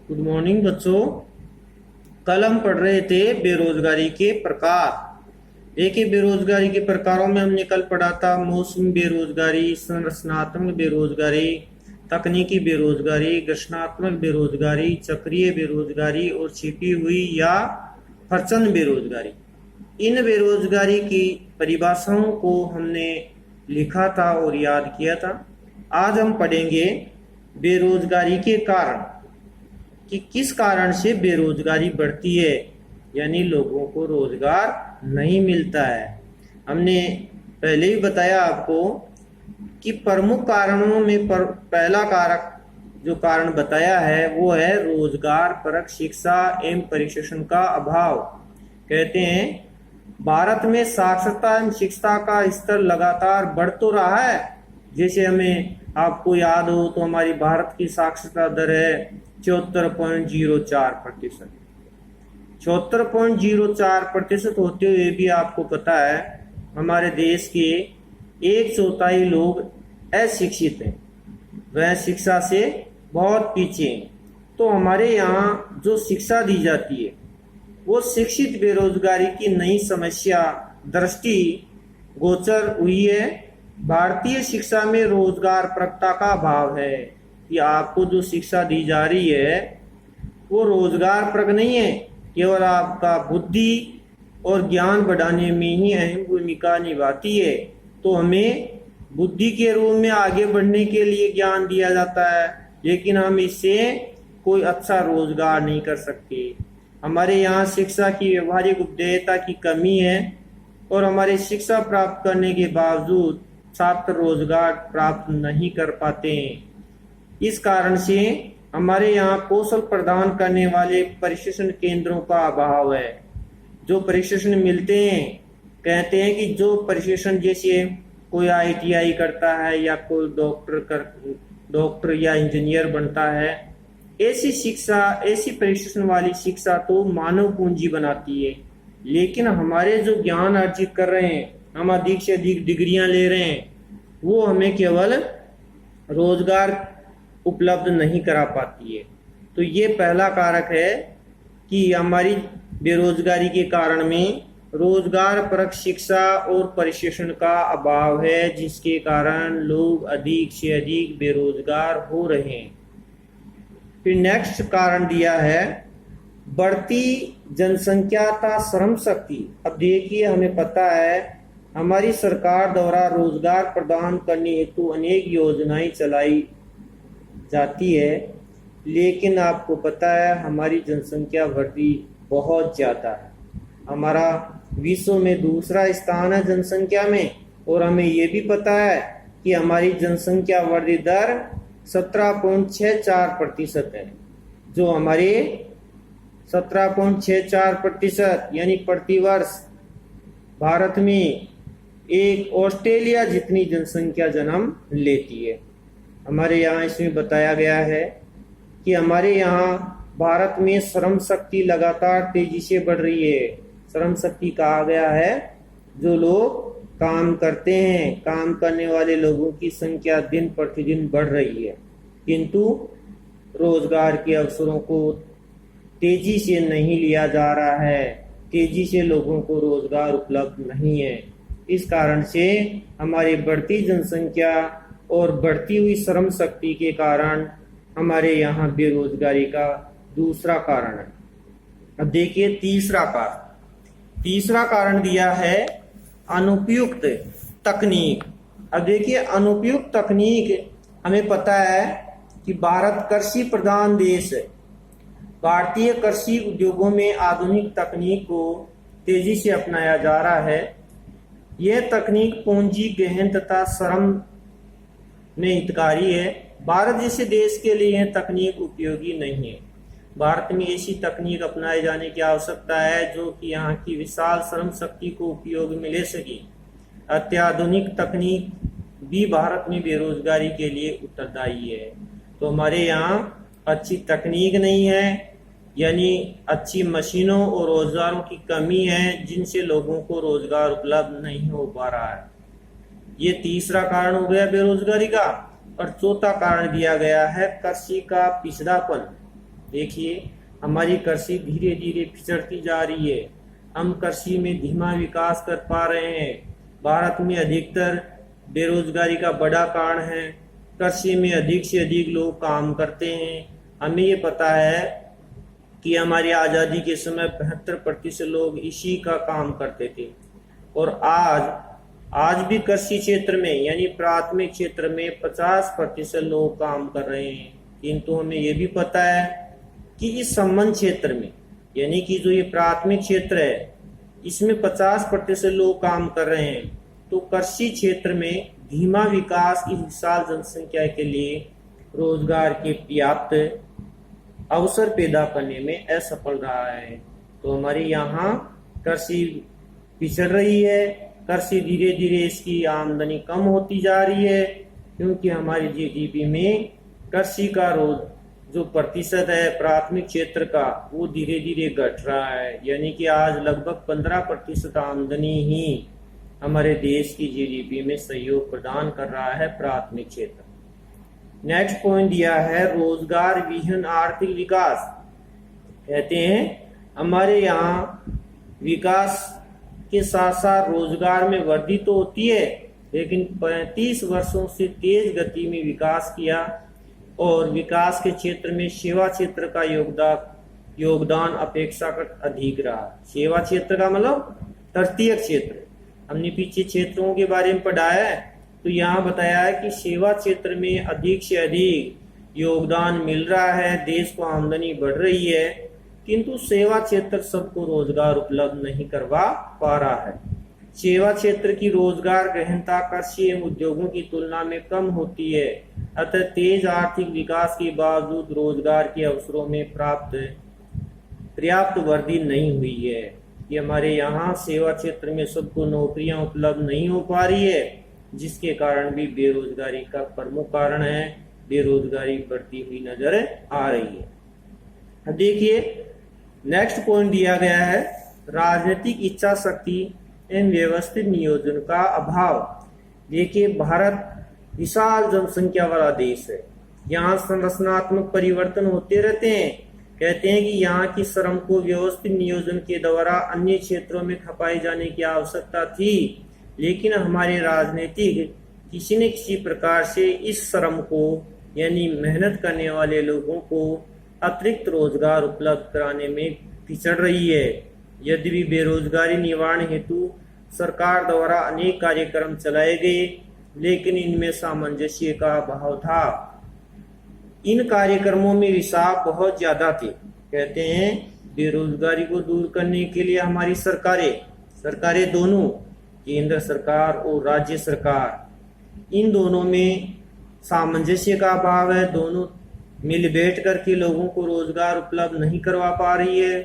Good morning बच्चों। कल हम पढ़ रहे थे बेरोजगारी के प्रकार। देखिए, बेरोजगारी के प्रकारों में हमने कल पढ़ा था मौसमी बेरोजगारी, संरचनात्मक बेरोजगारी, तकनीकी बेरोजगारी, घर्षणात्मक बेरोजगारी, चक्रीय बेरोजगारी और छिपी हुई या प्रचंड बेरोजगारी। इन बेरोजगारी की परिभाषाओं को हमने लिखा था और याद किया था। आज हम पढ़ेंगे बेरोजगारी के कारण कि किस कारण से बेरोजगारी बढ़ती है, यानी लोगों को रोजगार नहीं मिलता है। हमने पहले भी बताया आपको कि प्रमुख कारणों में पहला कारक जो कारण बताया है वो है रोजगार परक शिक्षा एवं प्रशिक्षण का अभाव। कहते हैं भारत में साक्षरता एवं शिक्षा का स्तर लगातार बढ़ तो रहा है। जैसे हमें आपको याद हो तो हमारी भारत की साक्षरता दर है 74.04%। 74.04% होते हुए भी आपको पता है हमारे देश के 1/4 लोग अशिक्षित हैं, वह शिक्षा से बहुत पीछे हैं। तो हमारे यहाँ जो शिक्षा दी जाती है वो शिक्षित बेरोजगारी की नई समस्या दृष्टि गोचर हुई है। भारतीय शिक्षा में रोजगार परकता का अभाव है कि आपको जो शिक्षा दी जा रही है वो रोजगार परक नहीं है, केवल आपका बुद्धि और ज्ञान बढ़ाने में ही अहम भूमिका निभाती है। तो हमें बुद्धि के रूप में आगे बढ़ने के लिए ज्ञान दिया जाता है, लेकिन हम इससे कोई अच्छा रोजगार नहीं कर सकते। हमारे यहाँ शिक्षा की व्यवहारिक उपदेयता की कमी है और हमारे शिक्षा प्राप्त करने के बावजूद छात्र रोजगार प्राप्त नहीं कर पाते हैं। इस कारण से हमारे यहाँ कौशल प्रदान करने वाले प्रशिक्षण केंद्रों का अभाव है। जो प्रशिक्षण मिलते हैं, कहते हैं कि जो प्रशिक्षण जैसे कोई ITI करता है या कोई डॉक्टर या इंजीनियर बनता है, ऐसी शिक्षा, ऐसी प्रशिक्षण वाली शिक्षा तो मानव पूंजी बनाती है। लेकिन हमारे जो ज्ञान अर्जित कर रहे हैं, हम अधिक से अधिक डिग्रियां ले रहे हैं, वो हमें केवल रोजगार उपलब्ध नहीं करा पाती है। तो ये पहला कारक है कि हमारी बेरोजगारी के कारण में रोजगार परक शिक्षा और प्रशिक्षण का अभाव है, जिसके कारण लोग अधिक से अधिक बेरोजगार हो रहे हैं। फिर नेक्स्ट कारण दिया है बढ़ती जनसंख्या का श्रम शक्ति। अब देखिए, हमें पता है हमारी सरकार द्वारा रोजगार प्रदान करने हेतु अनेक योजनाएं चलाई जाती है, लेकिन आपको पता है हमारी जनसंख्या वृद्धि बहुत ज़्यादा है। हमारा विश्व में दूसरा स्थान है जनसंख्या में, और हमें ये भी पता है कि हमारी जनसंख्या वृद्धि दर 17.64% है। जो हमारे 17.64% यानी प्रतिवर्ष भारत में एक ऑस्ट्रेलिया जितनी जनसंख्या जन्म लेती है। हमारे यहाँ इसमें बताया गया है कि हमारे यहाँ भारत में श्रम शक्ति लगातार तेजी से बढ़ रही है। श्रम शक्ति कहा गया है जो लोग काम करते हैं, काम करने वाले लोगों की संख्या दिन प्रतिदिन बढ़ रही है, किंतु रोजगार के अवसरों को तेजी से नहीं लिया जा रहा है, तेजी से लोगों को रोजगार उपलब्ध नहीं है। इस कारण से हमारी बढ़ती जनसंख्या और बढ़ती हुई श्रम शक्ति के कारण हमारे यहाँ बेरोजगारी का दूसरा कारण है। अब देखिए तीसरा कारण दिया है अनुपयुक्त तकनीक। अब देखिए, अनुपयुक्त तकनीक, हमें पता है कि भारत कृषि प्रधान देश है। भारतीय कृषि उद्योगों में आधुनिक तकनीक को तेजी से अपनाया जा रहा है। यह तकनीक पूंजी, गहन तथा श्रम में हितकारी है। भारत जैसे देश के लिए यह तकनीक उपयोगी नहीं है। भारत में ऐसी तकनीक अपनाए जाने की आवश्यकता है जो कि यहाँ की विशाल श्रम शक्ति को उपयोग में ले सके। अत्याधुनिक तकनीक भी भारत में बेरोजगारी के लिए उत्तरदायी है। तो हमारे यहाँ अच्छी तकनीक नहीं है, यानी अच्छी मशीनों और औजारों की कमी है, जिनसे लोगों को रोजगार उपलब्ध नहीं हो पा रहा है। ये तीसरा कारण हो गया बेरोजगारी का। और चौथा कारण दिया गया है कृषि का पिछड़ापन। देखिए हमारी कृषि धीरे धीरे पिछड़ती जा रही है। हम कृषि में धीमा विकास कर पा रहे हैं। भारत में अधिकतर बेरोजगारी का बड़ा कारण है। कृषि में अधिक से अधिक लोग काम करते हैं। हमें ये पता है कि हमारी आज़ादी के समय 75% लोग इसी का काम करते थे और आज भी कृषि क्षेत्र में यानी प्राथमिक क्षेत्र में 50% लोग काम कर रहे हैं। किंतु हमें ये भी पता है कि इस संबंध क्षेत्र में यानी कि जो ये प्राथमिक क्षेत्र है इसमें 50% लोग काम कर रहे हैं, तो कृषि क्षेत्र में धीमा विकास इस विशाल जनसंख्या के लिए रोजगार के पर्याप्त अवसर पैदा करने में असफल रहा है। तो हमारे यहाँ कृषि पिछड़ रही है। कृषि धीरे धीरे इसकी आमदनी कम होती जा रही है क्योंकि हमारी जीडीपी में कृषि का जो प्रतिशत है प्राथमिक क्षेत्र का वो धीरे धीरे घट रहा है। यानी कि आज लगभग 15% आमदनी ही हमारे देश की जीडीपी में सहयोग प्रदान कर रहा है प्राथमिक क्षेत्र। नेक्स्ट पॉइंट दिया है रोजगार विहीन आर्थिक विकास। कहते हैं हमारे यहाँ विकास के साथ साथ रोजगार में वृद्धि तो होती है, लेकिन 35 वर्षों से तेज गति में विकास किया और विकास के क्षेत्र में सेवा क्षेत्र का योगदान अपेक्षाकृत अधिक रहा। सेवा क्षेत्र का मतलब तृतीय क्षेत्र। हमने पीछे क्षेत्रों के बारे में पढ़ा है, तो यहाँ बताया है कि सेवा क्षेत्र में अधिक से अधिक योगदान मिल रहा है, देश को आमदनी बढ़ रही है, किंतु सेवा क्षेत्र सबको रोजगार उपलब्ध नहीं करवा पा रहा है। सेवा क्षेत्र की रोजगार गहनता कृषि एवं उद्योगों की तुलना में कम होती है। अतः तेज आर्थिक विकास के बावजूद रोजगार के अवसरों में पर्याप्त वृद्धि नहीं हुई है। कि हमारे यहाँ सेवा क्षेत्र में सबको नौकरियां उपलब्ध नहीं हो पा रही है, जिसके कारण भी बेरोजगारी का प्रमुख कारण है। बेरोजगारी बढ़ती हुई नजर आ रही है। अब देखिए नेक्स्ट पॉइंट दिया गया है राजनीतिक इच्छा शक्ति एवं व्यवस्थित नियोजन का अभाव। देखिए भारत विशाल जनसंख्या वाला देश है। यहाँ संरचनात्मक परिवर्तन होते रहते हैं। कहते हैं कि यहाँ की श्रम को व्यवस्थित नियोजन के द्वारा अन्य क्षेत्रों में खपाए जाने की आवश्यकता थी, लेकिन हमारे राजनीतिक किसी न किसी प्रकार से इस श्रम को यानी मेहनत करने वाले लोगों को अतिरिक्त रोजगार उपलब्ध कराने में पिछड़ रही है। यद्यपि बेरोजगारी निवारण हेतु सरकार द्वारा अनेक कार्यक्रम चलाए गए, लेकिन इनमें सामंजस्य का अभाव था। इन कार्यक्रमों में रिसाव बहुत ज्यादा थे। कहते हैं बेरोजगारी को दूर करने के लिए हमारी सरकारें दोनों केंद्र सरकार और राज्य सरकार, इन दोनों में सामंजस्य का अभाव है। दोनों मिल बैठ करके लोगों को रोजगार उपलब्ध नहीं करवा पा रही है।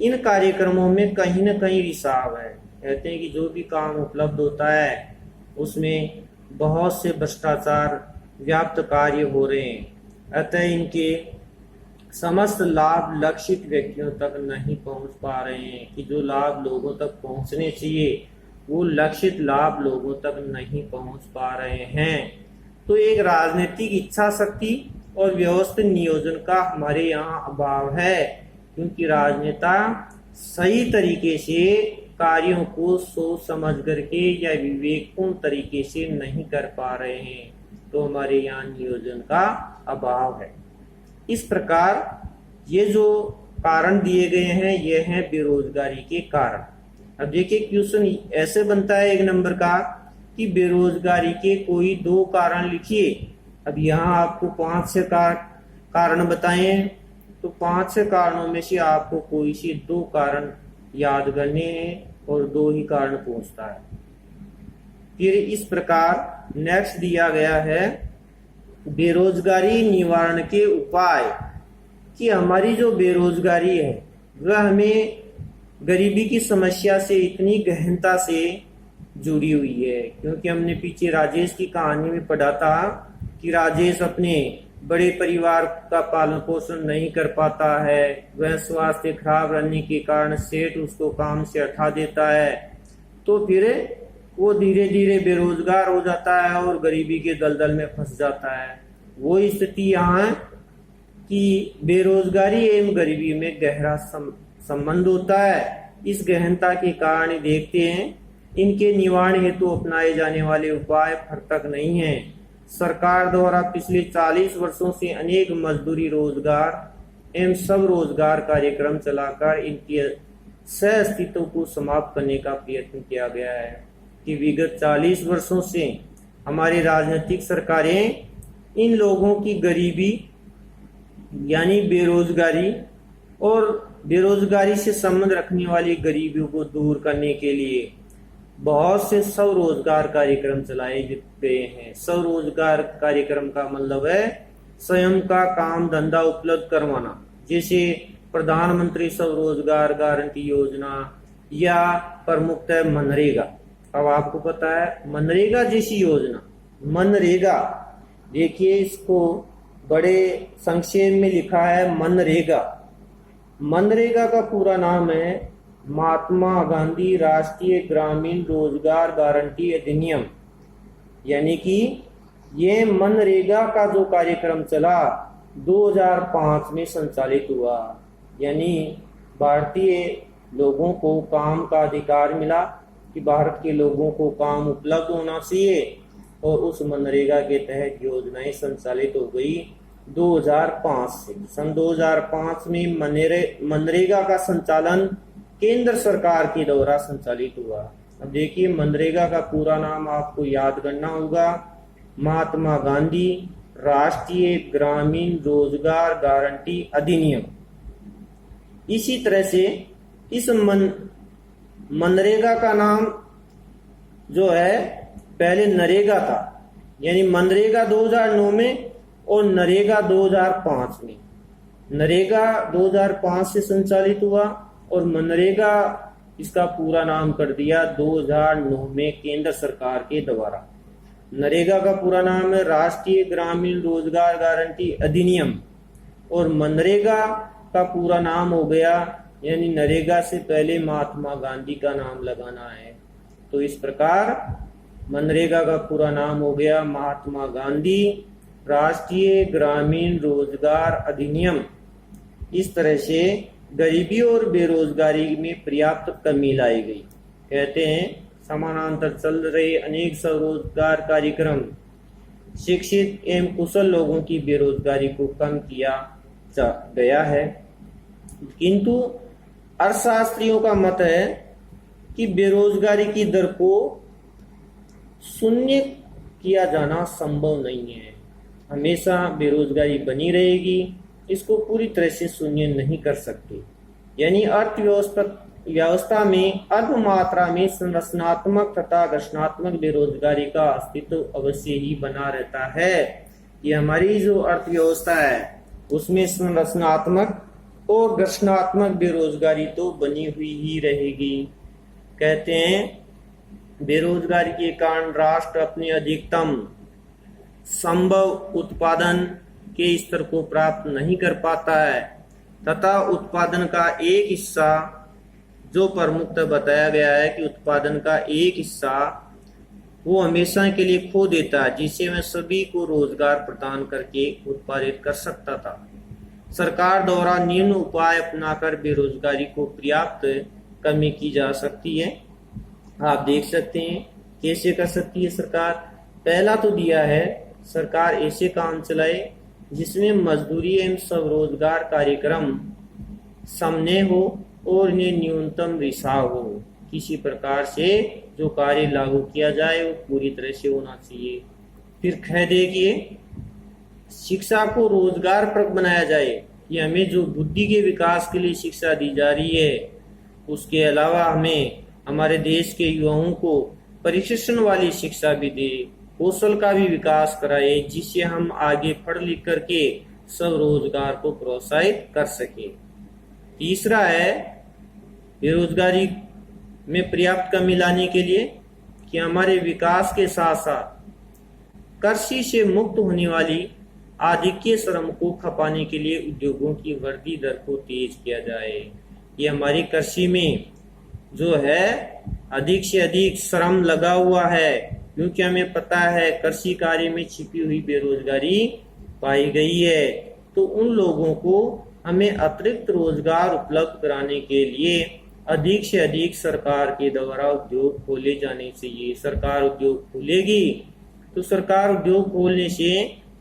इन कार्यक्रमों में कहीं न कहीं रिसाव है। कहते हैं कि जो भी काम उपलब्ध होता है उसमें बहुत से भ्रष्टाचार व्याप्त कार्य हो रहे हैं। अतः इनके समस्त लाभ लक्षित व्यक्तियों तक नहीं पहुंच पा रहे हैं कि जो लाभ लोगों तक पहुंचने चाहिए वो लक्षित लाभ लोगों तक नहीं पहुंच पा रहे हैं। तो एक राजनीतिक इच्छा शक्ति और व्यवस्थित नियोजन का हमारे यहाँ अभाव है, क्योंकि राजनेता सही तरीके से कार्यों को सोच समझ करके या विवेकपूर्ण तरीके से नहीं कर पा रहे हैं। तो हमारे यहाँ नियोजन का अभाव है। इस प्रकार ये जो कारण दिए गए हैं ये हैं बेरोजगारी के कारण। अब देखिए क्वेश्चन ऐसे बनता है 1 नंबर का कि बेरोजगारी के कोई 2 कारण लिखिए। अब यहाँ आपको 5 से कारण बताए, तो 5 से कारणों में से आपको कोई से 2 कारण याद करने हैं और 2 ही कारण पूछता है। फिर इस प्रकार नेक्स्ट दिया गया है बेरोजगारी निवारण के उपाय, कि हमारी जो बेरोजगारी है वह हमें गरीबी की समस्या से इतनी गहनता से जुड़ी हुई है। क्योंकि हमने पीछे राजेश की कहानी में पढ़ा था कि राजेश अपने बड़े परिवार का पालन पोषण नहीं कर पाता है। वह स्वास्थ्य खराब रहने के कारण सेठ उसको काम से हटा देता है, तो फिर वो धीरे धीरे बेरोजगार हो जाता है और गरीबी के दलदल में फंस जाता है। वो स्थिति यहाँ कि बेरोजगारी एवं गरीबी में गहरा संबंध होता है। इस गहनता के कारण देखते हैं इनके निवारण हेतु अपनाए जाने वाले उपाय फर्तक नहीं हैं। सरकार द्वारा पिछले 40 वर्षों से अनेक मजदूरी, रोजगार एवं सब रोजगार कार्यक्रम चलाकर इनके सह अस्तित्व को समाप्त करने का प्रयत्न किया गया है कि विगत 40 वर्षों से हमारी राजनीतिक सरकारें इन लोगों की गरीबी यानी बेरोजगारी और बेरोजगारी से संबंध रखने वाली गरीबियों को दूर करने के लिए बहुत से स्वरोजगार कार्यक्रम चलाए गए हैं। स्वरोजगार कार्यक्रम का मतलब है स्वयं का काम धंधा उपलब्ध करवाना, जैसे प्रधानमंत्री स्वरोजगार गारंटी योजना या प्रमुखतः मनरेगा। अब आपको पता है मनरेगा जैसी योजना, मनरेगा देखिए इसको बड़े संक्षेप में लिखा है मनरेगा। मनरेगा का पूरा नाम है महात्मा गांधी राष्ट्रीय ग्रामीण रोजगार गारंटी अधिनियम। यानी कि ये मनरेगा का जो कार्यक्रम चला 2005 में संचालित हुआ, यानी भारतीय लोगों को काम का अधिकार मिला कि भारत के लोगों को काम उपलब्ध होना चाहिए और उस मनरेगा के तहत योजनाएं संचालित हो गई 2005 से। सन 2005 में मनरेगा का संचालन केंद्र सरकार के द्वारा संचालित हुआ। अब देखिए मनरेगा का पूरा नाम आपको याद करना होगा, महात्मा गांधी राष्ट्रीय ग्रामीण रोजगार गारंटी अधिनियम। इसी तरह से इस मनरेगा का नाम जो है पहले नरेगा था, यानी मनरेगा 2009 में और नरेगा 2005 में। नरेगा 2005 से संचालित हुआ और मनरेगा इसका पूरा नाम कर दिया 2009 में केंद्र सरकार के द्वारा। नरेगा का पूरा नाम है राष्ट्रीय ग्रामीण रोजगार गारंटी अधिनियम और मनरेगा का पूरा नाम हो गया, यानी नरेगा से पहले महात्मा गांधी का नाम लगाना है। तो इस प्रकार मनरेगा का पूरा नाम हो गया महात्मा गांधी राष्ट्रीय ग्रामीण रोजगार अधिनियम। इस तरह से गरीबी और बेरोजगारी में पर्याप्त कमी लाई गई। कहते हैं समानांतर चल रहे अनेक स्वरोजगार कार्यक्रम शिक्षित एवं कुशल लोगों की बेरोजगारी को कम किया गया है, किंतु अर्थशास्त्रियों का मत है कि बेरोजगारी की दर को शून्य किया जाना संभव नहीं है। हमेशा बेरोजगारी बनी रहेगी, इसको पूरी तरह से शून्य नहीं कर सकते। यानी अर्थव्यवस्था में अल्प मात्रा में संरचनात्मक तथा घर्षणात्मक बेरोजगारी का अस्तित्व अवश्य ही बना रहता है। ये हमारी जो अर्थव्यवस्था है उसमें संरचनात्मक और घर्षणात्मक बेरोजगारी तो बनी हुई ही रहेगी। कहते हैं बेरोजगारी के कारण राष्ट्र अपने अधिकतम संभव उत्पादन के स्तर को प्राप्त नहीं कर पाता है तथा उत्पादन का एक हिस्सा जो प्रमुखतः बताया गया है कि उत्पादन का एक हिस्सा वो हमेशा के लिए खो देता है, जिससे वह सभी को रोजगार प्रदान करके उत्पादित कर सकता था। सरकार द्वारा निम्न उपाय अपनाकर बेरोजगारी को पर्याप्त कमी की जा सकती है। आप देख सकते हैं कैसे कर सकती है सरकार। पहला तो दिया है सरकार ऐसे काम चलाए जिसमें मजदूरी एवं स्वरोजगार कार्यक्रम सामने हो और इन्हें न्यूनतम रिसाव हो। किसी प्रकार से जो कार्य लागू किया जाए वो पूरी तरह से होना चाहिए। फिर कह देखिए शिक्षा को रोजगार परक बनाया जाए कि हमें जो बुद्धि के विकास के लिए शिक्षा दी जा रही है उसके अलावा हमें हमारे देश के युवाओं को प्रशिक्षण वाली शिक्षा भी दे, कौशल का भी विकास कराए, जिससे हम आगे पढ़ लिख करके स्वरोजगार को प्रोत्साहित कर सके। तीसरा है बेरोजगारी में पर्याप्त कमी लाने के लिए कि हमारे विकास के साथ साथ कृषि से मुक्त होने वाली आधिक्य श्रम को खपाने के लिए उद्योगों की वृद्धि दर को तेज किया जाए। ये हमारी कृषि में जो है अधिक से अधिक श्रम लगा हुआ है, क्योंकि हमें पता है कृषि कार्य में छिपी हुई बेरोजगारी पाई गई है। तो उन लोगों को हमें अतिरिक्त रोजगार उपलब्ध कराने के लिए अधिक से अधिक सरकार के द्वारा उद्योग खोले जाने चाहिए। सरकार उद्योग खोलेगी तो सरकार उद्योग खोलने से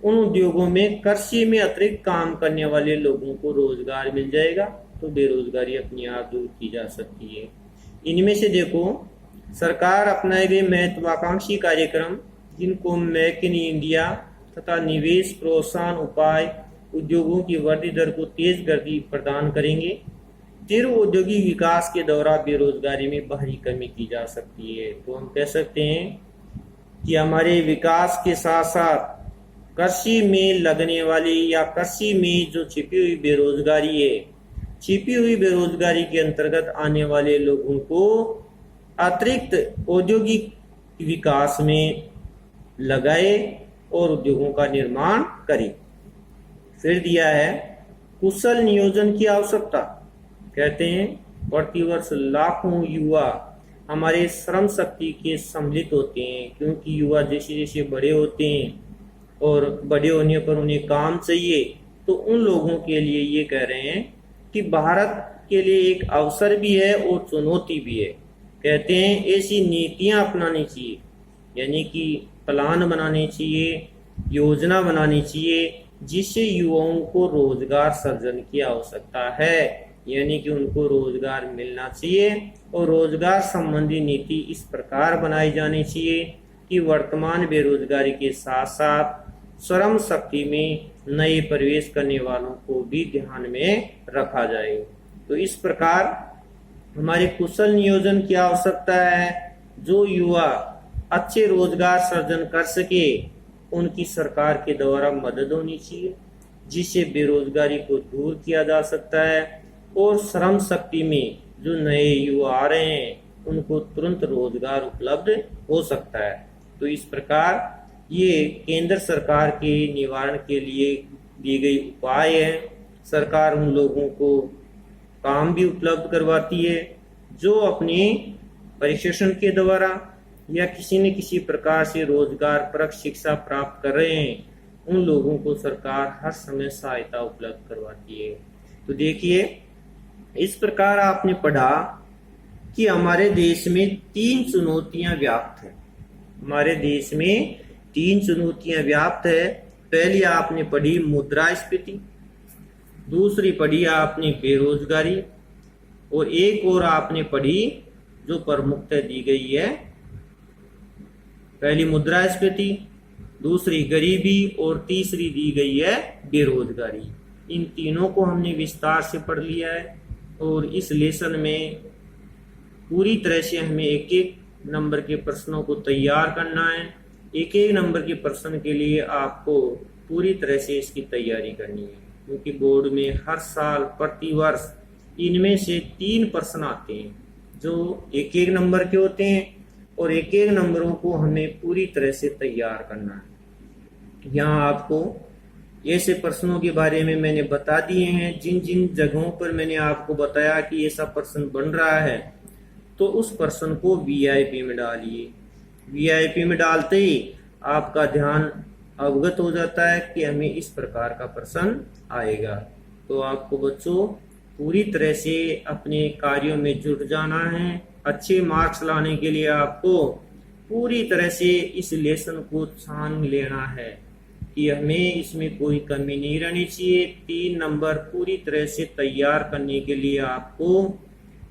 उन उद्योगों में कृषि में अतिरिक्त काम करने वाले लोगों को रोजगार मिल जाएगा, तो बेरोजगारी अपने आप दूर की जा सकती है। इनमें से देखो, सरकार अपनाए गए महत्वाकांक्षी कार्यक्रम जिनको मेक इन इंडिया तथा निवेश प्रोत्साहन उपाय उद्योगों की वृद्धि दर को तेज गति प्रदान करेंगे। तीव्र औद्योगिक विकास के द्वारा बेरोजगारी में भारी कमी की जा सकती है। तो हम कह सकते हैं कि हमारे विकास के साथ साथ कृषि में लगने वाली या कृषि में जो छिपी हुई बेरोजगारी है, छिपी हुई बेरोजगारी के अंतर्गत आने वाले लोगों को अतिरिक्त औद्योगिक विकास में लगाए और उद्योगों का निर्माण करे। फिर दिया है कुशल नियोजन की आवश्यकता। कहते हैं प्रतिवर्ष लाखों युवा हमारे श्रम शक्ति के सम्मिलित होते हैं, क्योंकि युवा जैसे जैसे बड़े होते हैं और बड़े होने पर उन्हें काम चाहिए, तो उन लोगों के लिए ये कह रहे हैं कि भारत के लिए एक अवसर भी है और चुनौती भी है। कहते हैं ऐसी नीतियां अपनानी चाहिए, यानी कि प्लान बनाने चाहिए, योजना बनानी चाहिए जिससे युवाओं को रोजगार सर्जन की आवश्यकता है, यानी कि उनको रोजगार मिलना चाहिए और रोजगार संबंधी नीति इस प्रकार बनाई जानी चाहिए कि वर्तमान बेरोजगारी के साथ साथ श्रम शक्ति में नए प्रवेश करने वालों को भी ध्यान में रखा जाए। तो इस प्रकार हमारे कुशल नियोजन की आवश्यकता है। जो युवा अच्छे रोजगार सर्जन कर सके उनकी सरकार के द्वारा मदद होनी चाहिए, जिससे बेरोजगारी को दूर किया जा सकता है और श्रम शक्ति में जो नए युवा आ रहे हैं उनको तुरंत रोजगार उपलब्ध हो सकता है। तो इस प्रकार ये केंद्र सरकार के निवारण के लिए दी गई उपाय है। सरकार उन लोगों को काम भी उपलब्ध करवाती है जो अपने प्रशिक्षण के द्वारा या किसी न किसी प्रकार से रोजगार परक शिक्षा प्राप्त कर रहे हैं, उन लोगों को सरकार हर समय सहायता उपलब्ध करवाती है। तो देखिए, इस प्रकार आपने पढ़ा कि हमारे देश में 3 चुनौतियां व्याप्त है। हमारे देश में 3 चुनौतियां व्याप्त है। पहली आपने पढ़ी मुद्रास्फीति, दूसरी पढ़ी आपने बेरोजगारी, और एक और आपने पढ़ी जो प्रमुखता दी गई है। पहली मुद्रास्फीति, दूसरी गरीबी और तीसरी दी गई है बेरोजगारी। इन तीनों को हमने विस्तार से पढ़ लिया है और इस लेसन में पूरी तरह से हमें एक एक नंबर के प्रश्नों को तैयार करना है। एक एक नंबर के प्रश्न के लिए आपको पूरी तरह से इसकी तैयारी करनी है, क्योंकि बोर्ड में हर साल प्रतिवर्ष इनमें से 3 प्रश्न आते हैं जो एक एक नंबर के होते हैं और एक एक नंबरों को हमें पूरी तरह से तैयार करना है। यहाँ आपको ऐसे प्रश्नों के बारे में मैंने बता दिए हैं। जिन जिन जगहों पर मैंने आपको बताया कि ऐसा प्रश्न बन रहा है तो उस प्रश्न को वीआईपी में डालिए। वीआईपी में डालते ही आपका ध्यान अवगत हो जाता है कि हमें इस प्रकार का प्रश्न आएगा। तो आपको बच्चों पूरी तरह से अपने कार्यों में जुट जाना है। अच्छे मार्क्स लाने के लिए आपको पूरी तरह से इस लेसन को छान लेना है कि हमें इसमें कोई कमी नहीं रहनी चाहिए। 3 नंबर पूरी तरह से तैयार करने के लिए आपको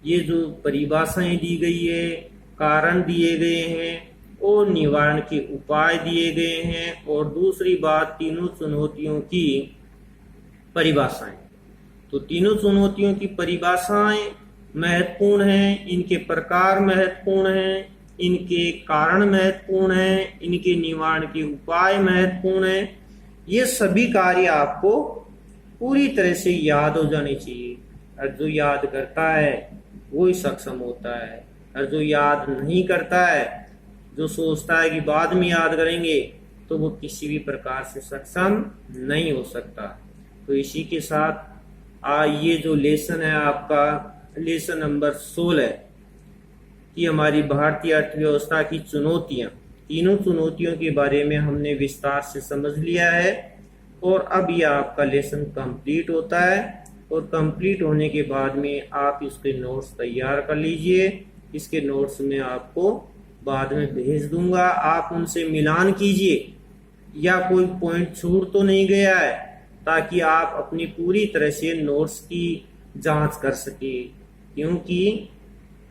ये जो परिभाषाएं दी गई है, कारण दिए गए हैं और निवारण के उपाय दिए गए हैं, और दूसरी बात तीनों चुनौतियों की परिभाषाएं। तो तीनों चुनौतियों की परिभाषाएं महत्वपूर्ण हैं, इनके प्रकार महत्वपूर्ण हैं, इनके कारण महत्वपूर्ण हैं, इनके निवारण के उपाय महत्वपूर्ण हैं। ये सभी कार्य आपको पूरी तरह से याद हो जाने चाहिए। और जो याद करता है वो ही सक्षम होता है, और जो याद नहीं करता है, जो सोचता है कि बाद में याद करेंगे, तो वो किसी भी प्रकार से सक्षम नहीं हो सकता। तो इसी के साथ ये जो लेसन है आपका लेसन नंबर 16 कि हमारी भारतीय अर्थव्यवस्था की चुनौतियां, तीनों चुनौतियों के बारे में हमने विस्तार से समझ लिया है। और अब ये आपका लेसन कंप्लीट होता है और कंप्लीट होने के बाद में आप इसके नोट्स तैयार कर लीजिए। इसके नोट्स में आपको बाद में भेज दूंगा, आप उनसे मिलान कीजिए या कोई पॉइंट छूट तो नहीं गया है, ताकि आप अपनी पूरी तरह से नोट्स की जांच कर सके। क्योंकि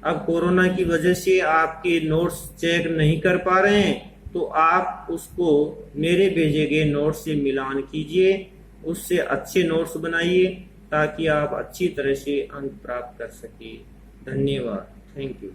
अब कोरोना की वजह से आपके नोट्स चेक नहीं कर पा रहे हैं, तो आप उसको मेरे भेजे गए नोट्स से मिलान कीजिए, उससे अच्छे नोट्स बनाइए ताकि आप अच्छी तरह से अंक प्राप्त कर सके। धन्यवाद। Thank you.